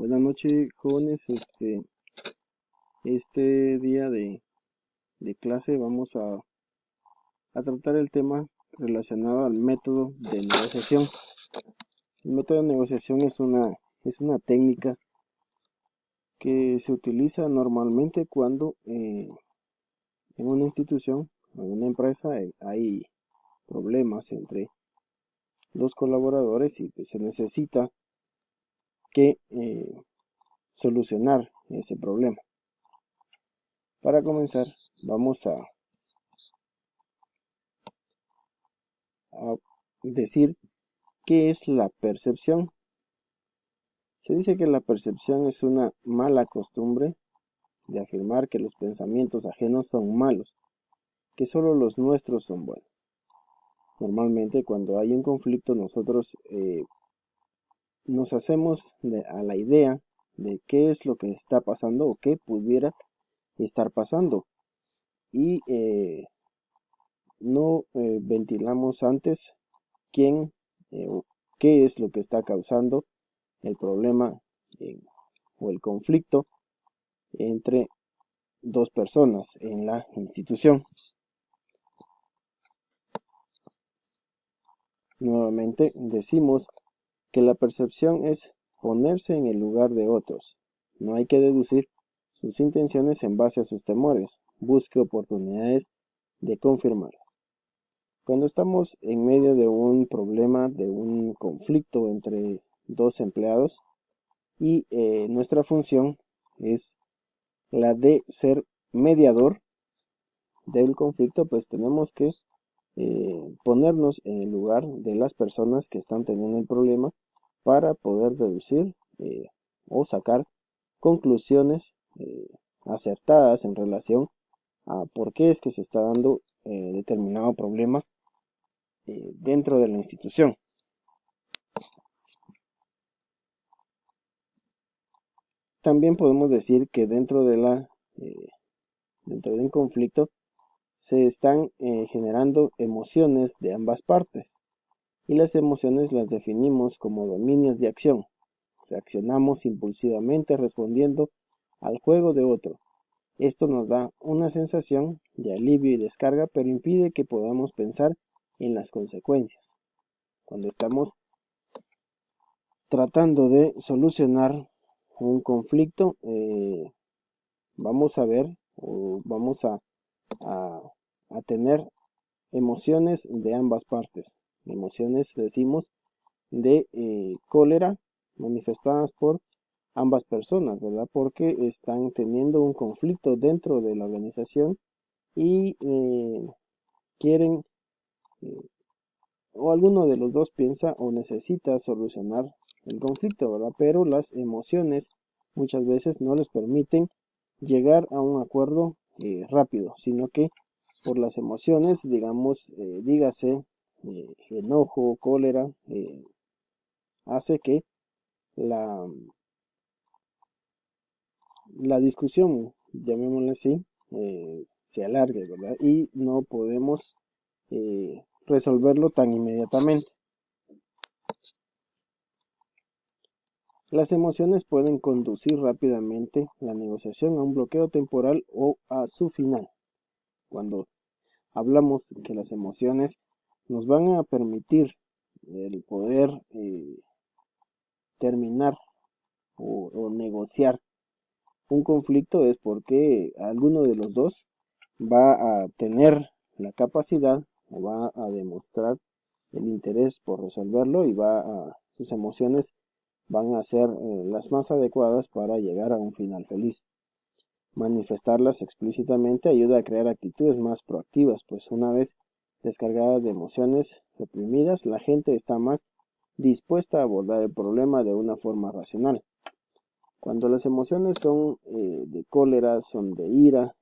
Buenas noches, jóvenes. Este día de clase vamos a tratar el tema relacionado al método de negociación. El método de negociación es una técnica que se utiliza normalmente cuando en una institución o en una empresa hay problemas entre los colaboradores y pues, se necesita que solucionar ese problema. Para comenzar, vamos a decir qué es la percepción. Se dice que la percepción es una mala costumbre de afirmar que los pensamientos ajenos son malos, que solo los nuestros son buenos. Normalmente cuando hay un conflicto nosotros nos hacemos a la idea de qué es lo que está pasando o qué pudiera estar pasando y no ventilamos antes quién o qué es lo que está causando el problema o el conflicto entre dos personas en la institución. Nuevamente decimos que la percepción es ponerse en el lugar de otros. No hay que deducir sus intenciones en base a sus temores. Busque oportunidades de confirmarlas. Cuando estamos en medio de un problema, de un conflicto entre dos empleados y nuestra función es la de ser mediador del conflicto, pues tenemos que ponernos en el lugar de las personas que están teniendo el problema para poder deducir o sacar conclusiones acertadas en relación a por qué es que se está dando determinado problema dentro de la institución. También podemos decir que dentro de un conflicto se están generando emociones de ambas partes y las emociones las definimos como dominios de acción. Reaccionamos impulsivamente respondiendo al juego de otro. Esto nos da una sensación de alivio y descarga, pero impide que podamos pensar en las consecuencias. Cuando estamos tratando de solucionar un conflicto, vamos a ver o vamos a tener emociones de ambas partes. Emociones, decimos, de cólera manifestadas por ambas personas, ¿verdad? Porque están teniendo un conflicto dentro de la organización y quieren, o alguno de los dos piensa o necesita solucionar el conflicto, ¿verdad? Pero las emociones muchas veces no les permiten llegar a un acuerdo rápido, sino que por las emociones, digamos, dígase, enojo, cólera, hace que la, la discusión, llamémosla así, se alargue, ¿verdad? Y no podemos resolverlo tan inmediatamente. Las emociones pueden conducir rápidamente la negociación a un bloqueo temporal o a su final. Cuando hablamos que las emociones nos van a permitir el poder terminar o negociar un conflicto es porque alguno de los dos va a tener la capacidad o va a demostrar el interés por resolverlo y sus emociones van a ser las más adecuadas para llegar a un final feliz. Manifestarlas explícitamente ayuda a crear actitudes más proactivas, pues una vez descargadas de emociones reprimidas, la gente está más dispuesta a abordar el problema de una forma racional. Cuando las emociones son de cólera, son de ira,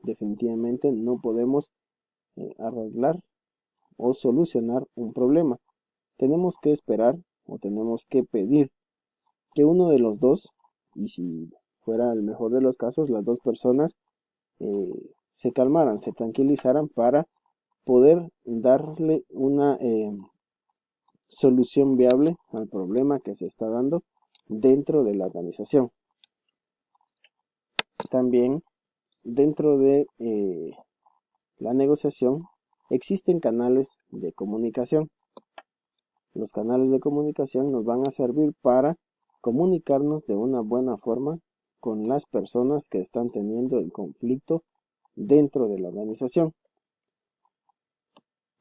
definitivamente no podemos arreglar o solucionar un problema. Tenemos que esperar o tenemos que pedir que uno de los dos, y si fuera el mejor de los casos, las dos personas se calmaran, se tranquilizaran para poder darle una solución viable al problema que se está dando dentro de la organización. También dentro de la negociación existen canales de comunicación. Los canales de comunicación nos van a servir para comunicarnos de una buena forma con las personas que están teniendo el conflicto dentro de la organización.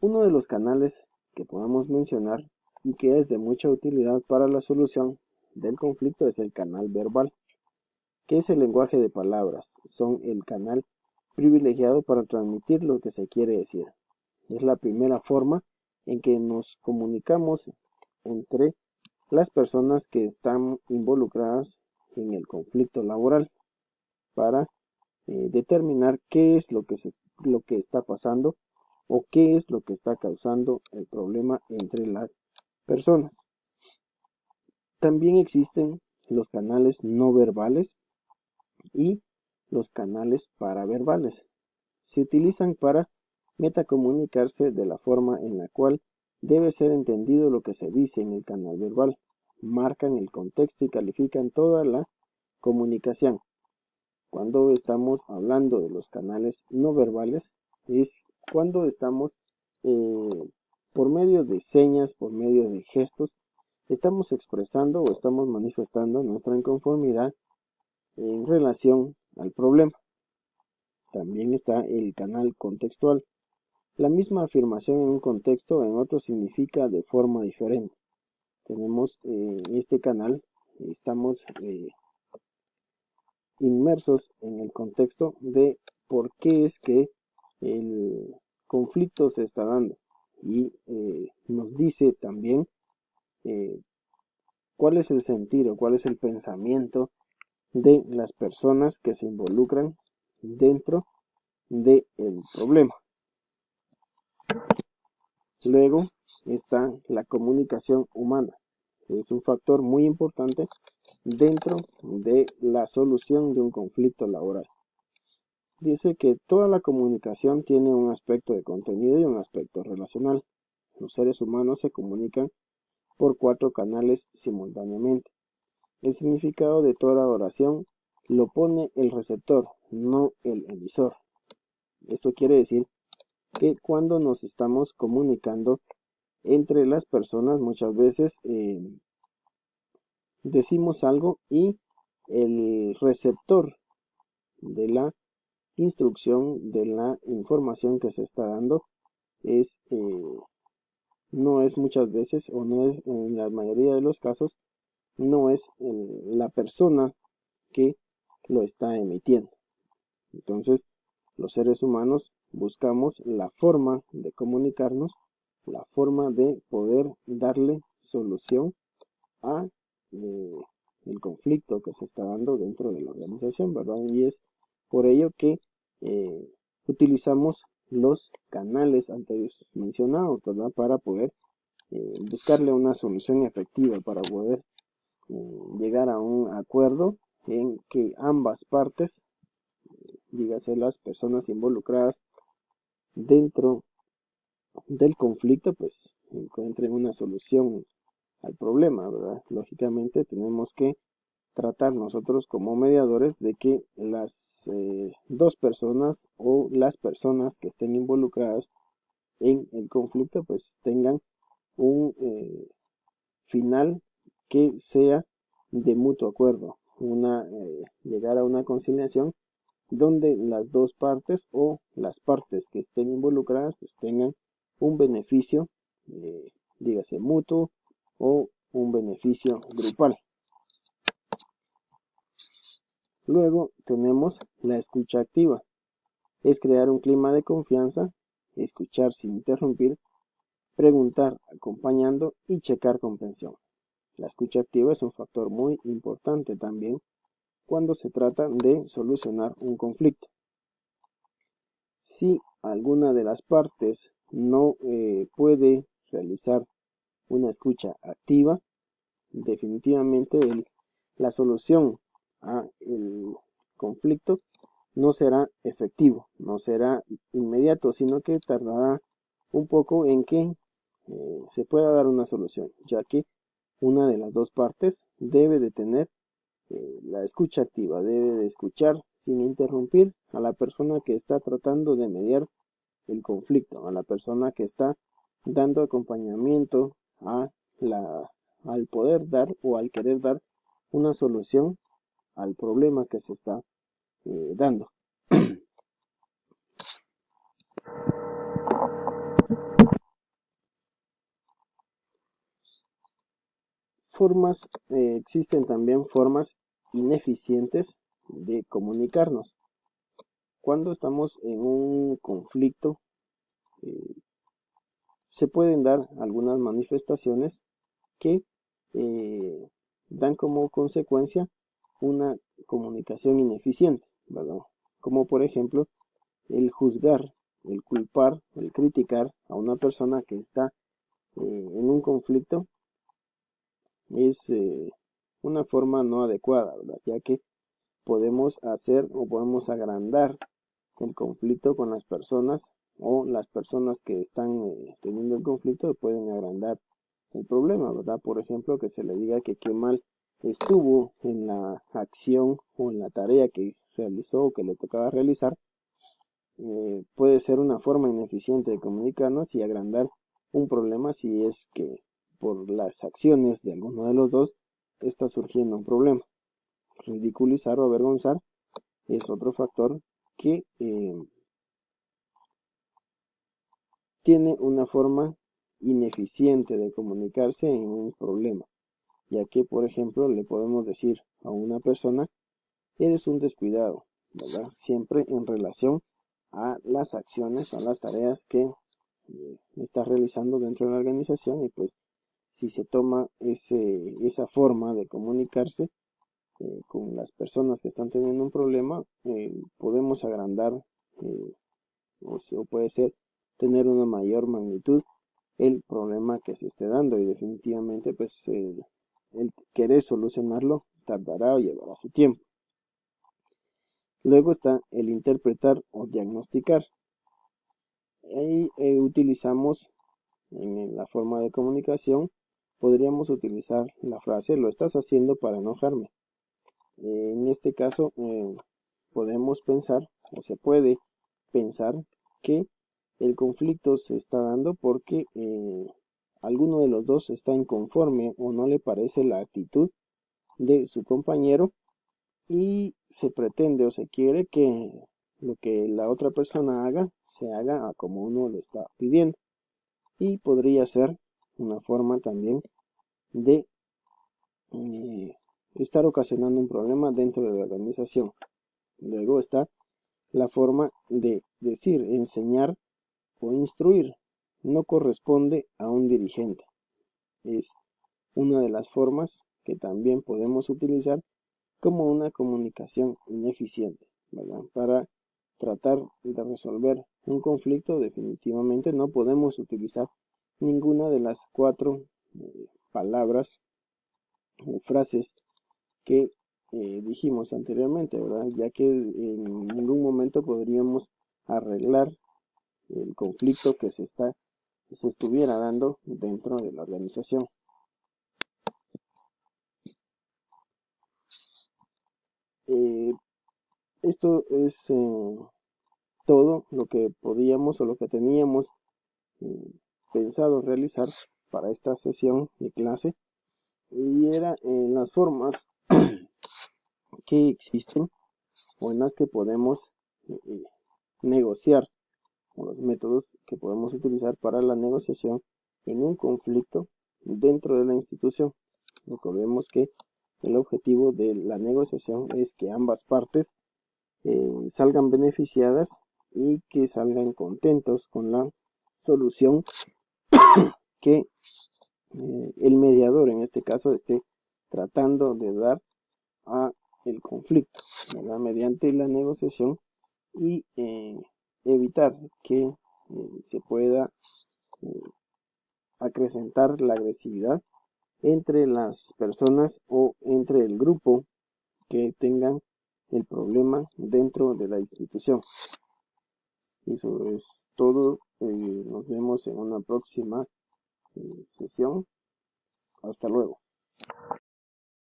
Uno de los canales que podemos mencionar y que es de mucha utilidad para la solución del conflicto es el canal verbal, que es el lenguaje de palabras. Son el canal privilegiado para transmitir lo que se quiere decir. Es la primera forma en que nos comunicamos entre las personas que están involucradas en el conflicto laboral para determinar qué es lo que está pasando o qué es lo que está causando el problema entre las personas. También existen los canales no verbales y los canales paraverbales. Se utilizan para metacomunicarse de la forma en la cual debe ser entendido lo que se dice en el canal verbal. Marcan el contexto y califican toda la comunicación. Cuando estamos hablando de los canales no verbales, es cuando estamos por medio de señas, por medio de gestos, estamos expresando o estamos manifestando nuestra inconformidad en relación al problema. También está el canal contextual. La misma afirmación en un contexto en otro significa de forma diferente. Tenemos este canal, estamos inmersos en el contexto de por qué es que el conflicto se está dando y nos dice también cuál es el sentido, cuál es el pensamiento de las personas que se involucran dentro del problema. Luego está la comunicación humana. Es un factor muy importante dentro de la solución de un conflicto laboral. Dice que toda la comunicación tiene un aspecto de contenido y un aspecto relacional. Los seres humanos se comunican por 4 canales simultáneamente. El significado de toda oración lo pone el receptor, no el emisor. Esto quiere decir que cuando nos estamos comunicando entre las personas, muchas veces decimos algo y el receptor de la instrucción, de la información que se está dando, no es muchas veces, o no es en la mayoría de los casos, no es la persona que lo está emitiendo. Entonces, los seres humanos buscamos la forma de comunicarnos, la forma de poder darle solución a el conflicto que se está dando dentro de la organización, ¿verdad? Y es por ello que utilizamos los canales antes mencionados, ¿verdad? Para poder buscarle una solución efectiva, para poder llegar a un acuerdo en que ambas partes, dígase las personas involucradas dentro del conflicto, pues encuentren una solución al problema, ¿verdad? Lógicamente tenemos que tratar nosotros como mediadores de que las dos personas o las personas que estén involucradas en el conflicto pues tengan un final que sea de mutuo acuerdo, llegar a una conciliación donde las dos partes o las partes que estén involucradas pues tengan un beneficio, dígase mutuo o un beneficio grupal. Luego tenemos la escucha activa. Es crear un clima de confianza, escuchar sin interrumpir, preguntar acompañando y checar comprensión. La escucha activa es un factor muy importante también cuando se trata de solucionar un conflicto. Si alguna de las partes no puede realizar una escucha activa, definitivamente la solución a el conflicto no será efectivo, no será inmediato, sino que tardará un poco en que se pueda dar una solución, ya que una de las dos partes debe de tener la escucha activa, debe de escuchar sin interrumpir a la persona que está tratando de mediar el conflicto, a la persona que está dando acompañamiento a al poder dar o al querer dar una solución al problema que se está dando. Existen también formas ineficientes de comunicarnos. Cuando estamos en un conflicto, se pueden dar algunas manifestaciones que dan como consecuencia una comunicación ineficiente, ¿verdad? Como por ejemplo el juzgar, el culpar, el criticar a una persona que está en un conflicto es una forma no adecuada, ¿verdad? Ya que podemos hacer o podemos agrandar el conflicto con las personas, o las personas que están teniendo el conflicto pueden agrandar el problema, ¿verdad? Por ejemplo, que se le diga que qué mal estuvo en la acción o en la tarea que realizó o que le tocaba realizar, puede ser una forma ineficiente de comunicarnos y agrandar un problema si es que por las acciones de alguno de los dos está surgiendo un problema. Ridiculizar o avergonzar es otro factor que tiene una forma ineficiente de comunicarse en un problema, ya que por ejemplo le podemos decir a una persona: eres un descuidado, ¿verdad? Siempre en relación a las acciones, a las tareas que está realizando dentro de la organización, y pues si se toma esa forma de comunicarse con las personas que están teniendo un problema, podemos agrandar o puede ser tener una mayor magnitud el problema que se esté dando, y definitivamente pues el querer solucionarlo tardará o llevará su tiempo. Luego está el interpretar o diagnosticar. Ahí utilizamos en la forma de comunicación, podríamos utilizar la frase: lo estás haciendo para enojarme. En este caso podemos pensar, o se puede pensar, que el conflicto se está dando porque alguno de los dos está inconforme o no le parece la actitud de su compañero, y se pretende o se quiere que lo que la otra persona haga se haga a como uno lo está pidiendo, y podría ser una forma también de estar ocasionando un problema dentro de la organización. Luego está la forma de decir: enseñar o instruir no corresponde a un dirigente. Es una de las formas que también podemos utilizar como una comunicación ineficiente, ¿verdad? Para tratar de resolver un conflicto, definitivamente no podemos utilizar ninguna de las cuatro palabras o frases que dijimos anteriormente, ¿verdad? Ya que en ningún momento podríamos arreglar el conflicto que se estuviera dando dentro de la organización. Esto es todo lo que podíamos o lo que teníamos pensado realizar para esta sesión de clase, y era en las formas que existen o en las que podemos negociar, o los métodos que podemos utilizar para la negociación en un conflicto dentro de la institución. Recordemos que el objetivo de la negociación es que ambas partes salgan beneficiadas y que salgan contentos con la solución que el mediador, en este caso, esté tratando de dar a el conflicto, ¿verdad? Mediante la negociación, y evitar que se pueda acrecentar la agresividad entre las personas o entre el grupo que tengan el problema dentro de la institución. Eso es todo. Nos vemos en una próxima sesión. Hasta luego.